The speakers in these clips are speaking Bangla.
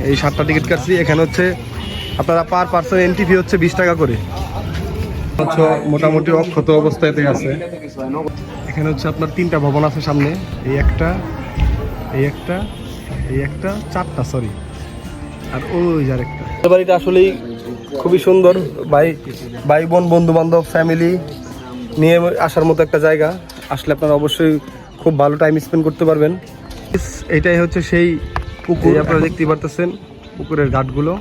এই 7টা টিকিট কাটছি। এখানে হচ্ছে আপনারা পার পার্সন এন্ট্রি ফি হচ্ছে 20 টাকা করে। মোটামুটি অক্ষত অবস্থাতে আছে। এখানে হচ্ছে আপনার 3টা ভবন আছে সামনে, এই একটা, এই একটা, এই একটা, 4টা সরি, আর ওই যার একটা। বাড়িটা আসলেই খুবই সুন্দর, ভাই বোন বন্ধু বান্ধব ফ্যামিলি নিয়ে আসার মতো একটা জায়গা। আসলে আপনারা অবশ্যই খুব ভালো টাইম স্পেন্ড করতে পারবেন। এটাই হচ্ছে সেই পুকুর, আপনারা দেখতে পারতেছেন পুকুরের ঘাটগুলো।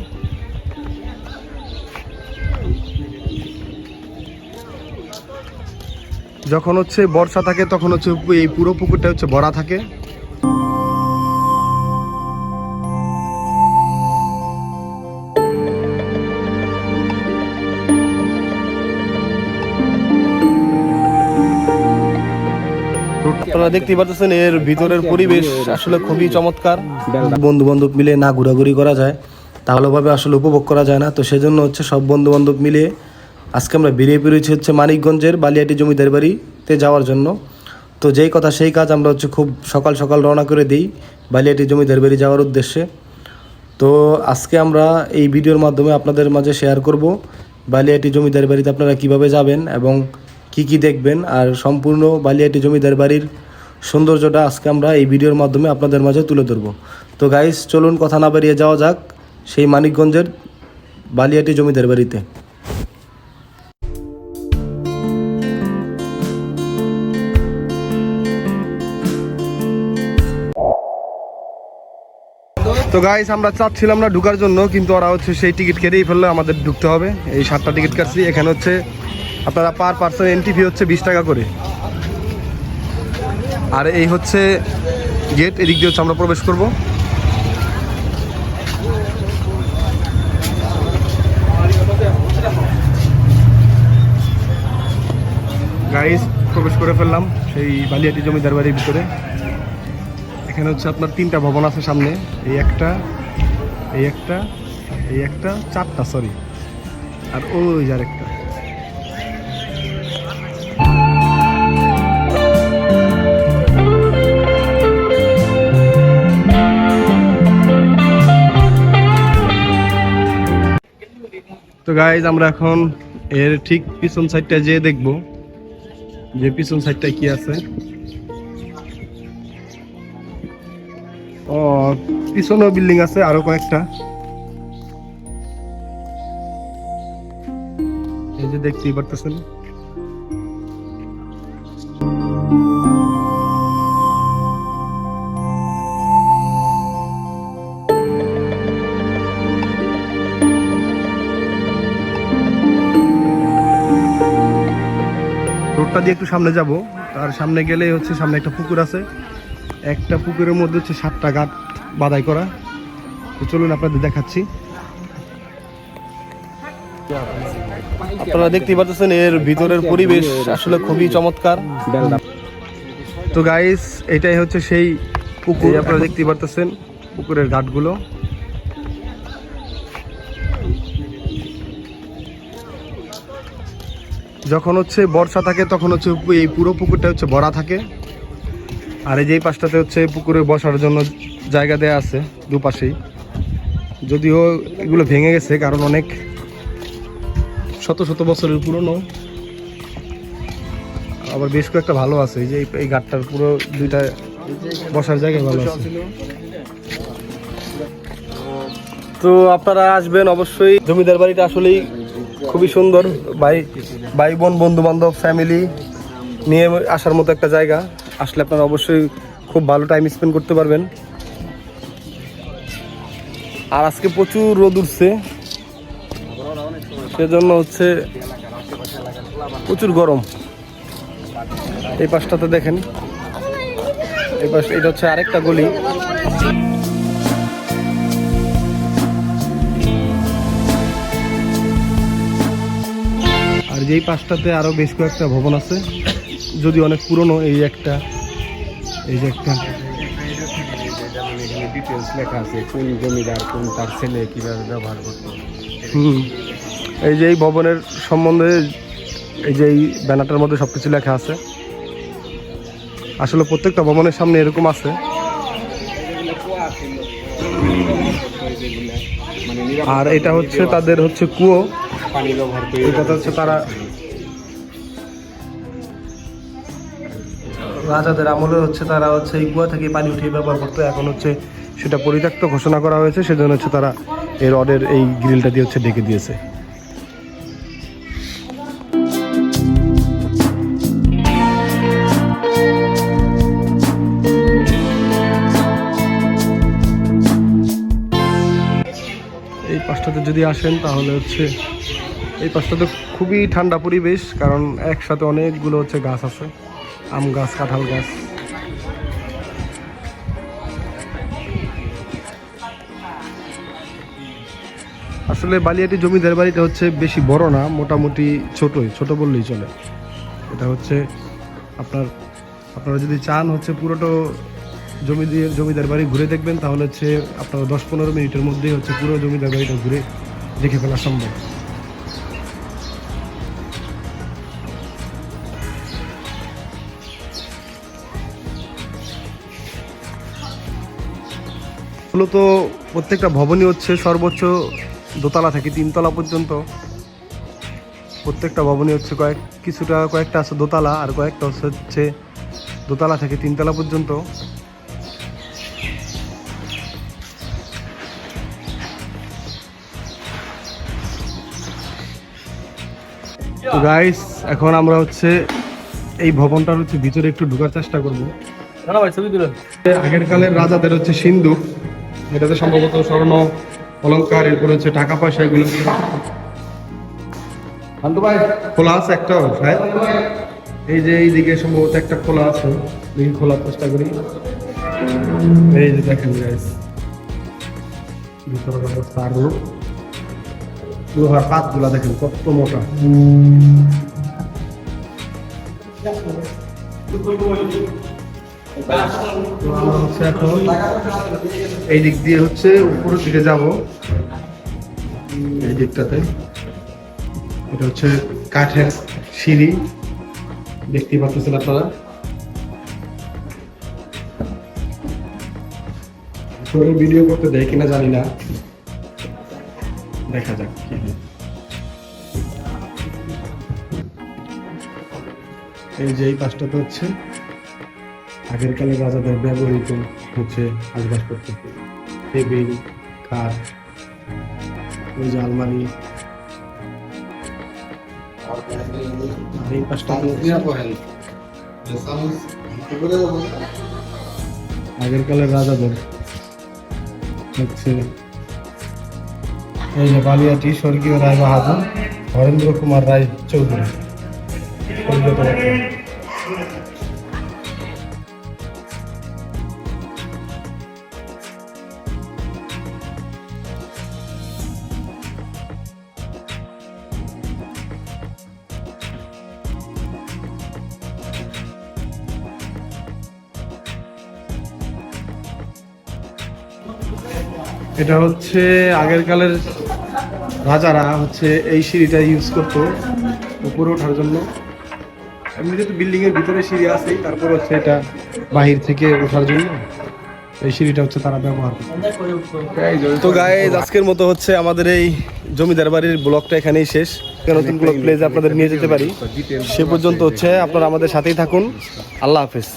যখন হচ্ছে বর্ষা থাকে তখন হচ্ছে এই পুরো পুকুরটা হচ্ছে ভরা থাকে। আপনারা দেখতেই পাচ্ছেন এর ভিতরের পরিবেশ আসলে খুবই চমৎকার। বন্ধু বান্ধব মিলে না ঘোরাঘুরি করা যায় তাহলে ভাবে আসলে উপভোগ করা যায় না। তো সেজন্য হচ্ছে সব বন্ধু বান্ধব মিলে আজকে আমরা বেরিয়ে পড়েছি হচ্ছে মানিকগঞ্জের বালিয়াটি জমিদার বাড়িতে যাওয়ার জন্য। তো যেই কথা সেই কাজ, আমরা হচ্ছে খুব সকাল সকাল রওনা করে দিই বালিয়াটি জমিদার বাড়ি যাওয়ার উদ্দেশ্যে। তো আজকে আমরা এই ভিডিওর মাধ্যমে আপনাদের মাঝে শেয়ার করব বালিয়াটি জমিদার বাড়িতে আপনারা কিভাবে যাবেন এবং কি কি দেখবেন, আর সম্পূর্ণ বালিয়াটি জমিদার বাড়ির সৌন্দর্যটা আজকে আমরা এই ভিডিওর মাধ্যমে আপনাদের মাঝে তুলে ধরব। তো গাইস চলুন কথা না বাড়িয়ে যাওয়া যাক সেই মানিকগঞ্জের বালিয়াটি জমিদার বাড়িতে। তো গাইস আমরা চাচ্ছিলাম না ঢুকার জন্য, কিন্তু ওরা হচ্ছে সেই টিকিট কেটেই ফেললে আমাদের ঢুকতে হবে। এই 7টা টিকিট কাটছি। এখানে হচ্ছে আপনারা পার পার্সন এন্ট্রি ফি হচ্ছে 20 টাকা করে। আর এই হচ্ছে গেট, এদিক দিয়ে হচ্ছে আমরা প্রবেশ করব। গাইস প্রবেশ করে ফেললাম সেই বালিয়াটি জমিদার বাড়ির ভিতরে। এখানে হচ্ছে আপনার 3টা ভবন আছে সামনে, এই একটা, এই একটা, এই একটা, 4টা সরি, আর ওই যার একটা। তো গাইজ আমরা এখন এর ঠিক পিছন সাইডটা যেয়ে দেখবো যে পিছন সাইডটায় কি আছে। ও পিছনেও বিল্ডিং আছে আরো কয়েকটা, এই যে দেখতেই পারতেছেন। রোডটা দিয়ে একটু সামনে যাব, তার সামনে গেলে হচ্ছে সামনে একটা পুকুর আছে। একটা পুকুরের মধ্যে হচ্ছে 7টা ঘাট বাধাই করা। তো চলুন আপনাদের দেখাচ্ছি। আপনারা দেখতেই পাচ্ছেন এর ভিতরের পরিবেশ আসলে খুবই চমৎকার। তো গাইস এটাই হচ্ছে সেই পুকুর, আপনারা দেখতেই পাচ্ছেন পুকুরের ঘাটগুলো। যখন হচ্ছে বর্ষা থাকে তখন হচ্ছে এই পুরো পুকুরটা হচ্ছে ভরা থাকে। আর এই যেই পাশটাতে হচ্ছে পুকুরে বসার জন্য জায়গা দেয়া আছে দুপাশেই, যদিও এগুলো ভেঙে গেছে কারণ অনেক শত শত বছরের পুরনো। আবার বেশ কয়েকটা ভালো আছে, এই যে এই ঘাটটার পুরো 2টা বসার জায়গা ভালো আছে। তো আপনারা আসবেন অবশ্যই, জমিদার বাড়িটা আসলেই খুবই সুন্দর। ভাই বোন বন্ধু বান্ধব ফ্যামিলি নিয়ে আসার মতো একটা জায়গা। আসলে আপনারা অবশ্যই খুব ভালো টাইম স্পেন্ড করতে পারবেন। আর আজকে প্রচুর রোদ উঠছে, সেজন্য হচ্ছে প্রচুর গরম। এই পাশটাতে দেখেন, এই পাশ, এটা হচ্ছে আরেকটা গলি। আর যেই পাশটাতে আরো বেশ কয়েকটা ভবন আছে, যদি অনেক পুরনো। এই একটা, এই যে একটা ডিটেইলস লেখা আছে, কোন জমিদার কোন তার ছেলে কিভাবে ব্যবহার করত। এই যে এই ভবনের সম্বন্ধে এই যে এই ব্যানারটার মধ্যে সবকিছু লেখা আছে। আসলে প্রত্যেকটা ভবনের সামনে এরকম আছে। যেগুলো মানে আর এটা হচ্ছে তাদের হচ্ছে কুয়ো, পানি ব্যবহার করে। এটা হচ্ছে তারা রাজাদের আমলে হচ্ছে তারা হচ্ছে এই কুয়া থেকে পানি উঠিয়ে ব্যবহার করতো, এখন হচ্ছে সেটা পরিত্যক্ত ঘোষণা করা হয়েছে, সেজন্য হচ্ছে তারা এই রডের এই গ্রিলটা দিয়ে হচ্ছে ঢেকে দিয়েছে। এই পাশটাতে যদি আসেন তাহলে হচ্ছে এই পাশটাতে খুবই ঠান্ডা পরিবেশ, কারণ একসাথে অনেকগুলো হচ্ছে গাছ আছে, আম গাছ, কাঁঠাল গাছ। আসলে বালিয়াটি জমিদার বাড়িটা হচ্ছে বেশি বড় না, মোটামুটি ছোট বললেই চলে। এটা হচ্ছে আপনারা যদি চান হচ্ছে পুরোটা জমিদার বাড়ি ঘুরে দেখবেন, তাহলে হচ্ছে আপনারা 10-15 মিনিটের মধ্যেই হচ্ছে পুরো জমিদার বাড়িটা ঘুরে দেখে ফেলা সম্ভব। মূলত প্রত্যেকটা ভবনই হচ্ছে সর্বোচ্চ দোতলা থেকে 3 তলা পর্যন্ত। প্রত্যেকটা ভবনই হচ্ছে কয়েকটা আছে দোতলা, আর কয়েকটা হচ্ছে দোতলা থেকে 3 তলা পর্যন্ত। তো গাইস, এখন আমরা হচ্ছে এই ভবনটার হচ্ছে ভিতরে একটু ঢোকার চেষ্টা করবো। আগের কালের রাজাদের হচ্ছে সিন্ধুক, এটাতে সম্ভবত স্বর্ণ অলংকার, এরপর হচ্ছে টাকা পয়সা, এগুলো খোলা আছে একটা। এই যে এইদিকে সম্ভবত একটা খোলা আছে, দেখি খোলার চেষ্টা করি। এই যে দেখেন গাইস, ভিতরের অবস্থা আরো লোহার পাতগুলা দেখেন কত মোটা। তো আমরা হচ্ছে এখন এই দিক দিয়ে হচ্ছে উপরের দিকে যাব, এই দিকটাতে। এটা হচ্ছে কাঠের সিঁড়ি, দেখতে পাচ্ছেন আপনারা। ভিডিও করতে দেয় কিনা জানি না, দেখা যাক কি হয়। এই যে এই পাশটাতে হচ্ছে আগের কালে রাজাদের ব্যবহৃত হচ্ছে আসবাবপত্র, টেবিল, খাট, ওই যে আলমারি। আর এই পাশটা আগের কালের রাজাদের হচ্ছে এই যে বালিয়াটি স্বর্গীয় রায় বাহাদুর হরেন্দ্র কুমার রায় চৌধুরী। এটা হচ্ছে আগের কালের রাজারা হচ্ছে এই সিঁড়িটা ইউজ করতো উপরে ওঠার জন্য। এমনিতে তো বিল্ডিং এর ভিতরে সিঁড়ি আছে, তারপর হচ্ছে এটা বাহির থেকে ওঠার জন্য এই সিঁড়িটা হচ্ছে তারা ব্যবহার করতো। তো গাইস, আজকের মতো হচ্ছে আমাদের এই জমিদার বাড়ির ব্লগটা এখানেই শেষ। নতুন ব্লগ প্লেজে আপনাদের নিয়ে যেতে পারি, সে পর্যন্ত হচ্ছে আপনারা আমাদের সাথেই থাকুন। আল্লাহ হাফেজ।